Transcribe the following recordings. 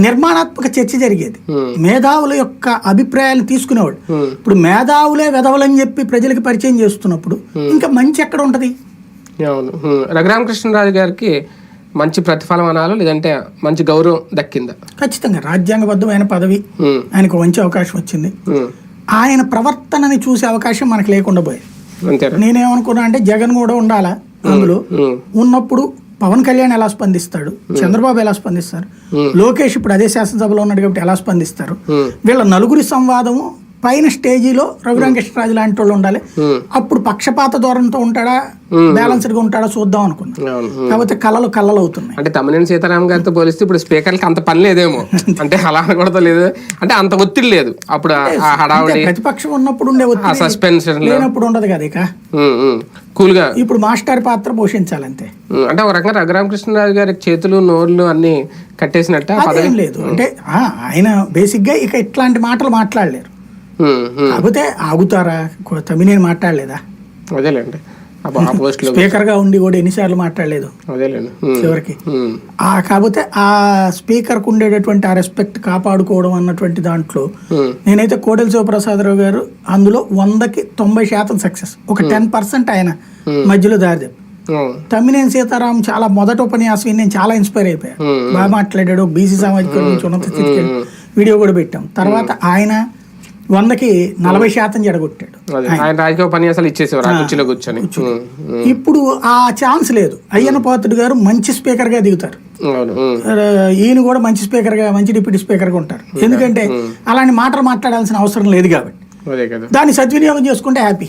నిర్మాణాత్మక చర్చ జరిగేది, మేధావుల యొక్క అభిప్రాయాలు తీసుకునేవాడు. ఇప్పుడు మేధావులే వెధవలని చెప్పి ప్రజలకు పరిచయం చేస్తున్నప్పుడు ఇంకా మంచి ఎక్కడ ఉంటది? అవును. రఘురామకృష్ణరాజు గారికి మంచి ప్రతిఫలం అనాలి, లేదంటే మంచి గౌరవం దక్కిందా? ఖచ్చితంగా రాజ్యాంగబద్ధమైన పదవి, ఆయనకు మంచి అవకాశం వచ్చింది. ఆయన ప్రవర్తనని చూసే అవకాశం మనకు లేకుండా పోయింది. నేనేమనుకున్నా అంటే జగన్ కూడా ఉండాలా అందులో. ఉన్నప్పుడు పవన్ కళ్యాణ్ ఎలా స్పందిస్తాడు, చంద్రబాబు ఎలా స్పందిస్తారు, లోకేష్ ఇప్పుడు అదే శాసనసభలో ఉన్నాడు కాబట్టి ఎలా స్పందిస్తారు, వీళ్ళ నలుగురి సంవాదము పైన స్టేజీలో రఘురామకృష్ణరాజు లాంటి వాళ్ళు ఉండాలి. అప్పుడు పక్షపాత ధోరణితో ఉంటాడా, బ్యాలెన్స్డ్ గా ఉంటాడా చూద్దాం అనుకున్నా. కాకపోతే కళ్ళలు అవుతున్నాయి. అంటే తమ్మినేని సీతారాం గారితో పోలిస్తే ఇప్పుడు స్పీకర్కి అంత పని లేదేమో, అంటే అలా అనకూడదు, లేదు అంటే అంత ఒత్తిడి లేదు. అప్పుడు ఆ హడావుడి ప్రతిపక్షం ఉన్నప్పుడు ఉండే ఒత్తిడి సస్పెన్షన్ లేనప్పుడు ఉండదు కదా. ఇక కూల్ గా ఇప్పుడు మాస్టర్ పాత్ర పోషించాలంతే. అంటే ఒక రకంగా రఘురామకృష్ణరాజు గారి చేతులు నోర్లు అన్ని కట్టేసినట్ట పదవి లేదు. అంటే ఆయన బేసిక్ గా ఇక ఇట్లాంటి మాటలు మాట్లాడలేరు. కాకపోతే ఆగుతారా? తమ్మినేని మాట్లాడలేదా? అదేలేండి. స్పీకర్ గా ఉండి కూడా ఎన్నిసార్లు మాట్లాడలేదు చివరికి. కాకపోతే ఆ స్పీకర్ కు ఉండేటటువంటి ఆ రెస్పెక్ట్ కాపాడుకోవడం అన్నటువంటి దాంట్లో నేనైతే కోడెల శివప్రసాదరావు గారు అందులో 100కి 90% సక్సెస్. ఒక 10% ఆయన మధ్యలో దారిదే. తమ్మినేని సీతారాం చాలా మొదటి ఉపన్యాసం నేను చాలా ఇన్స్పైర్ అయిపోయాను. బాగా మాట్లాడాడు. బీసీ సామాజిక నుంచి ఉన్నత స్థితికి వీడియో కూడా పెట్టాం. తర్వాత ఆయన 100కి 40% జడగొట్టాడు. రాజకీయ ఉపన్యాసాలు ఇచ్చేసేవారు కుర్చీలో కూర్చొని. ఇప్పుడు ఆ ఛాన్స్ లేదు. అయ్యన్న పాత్రుడు గారు మంచి స్పీకర్ గా దిగుతారు, ఈయన కూడా మంచి స్పీకర్ గా, మంచి డిప్యూటీ స్పీకర్ గా ఉంటారు. ఎందుకంటే అలాంటి మాటలు మాట్లాడాల్సిన అవసరం లేదు కాబట్టి దాన్ని సద్వినియోగం చేసుకుంటే హ్యాపీ.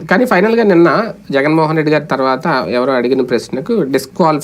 కానీ ఫైనల్ గా నిన్న జగన్మోహన్ రెడ్డి గారి తర్వాత ఎవరో అడిగిన ప్రశ్నకు డిస్క్వాలిఫై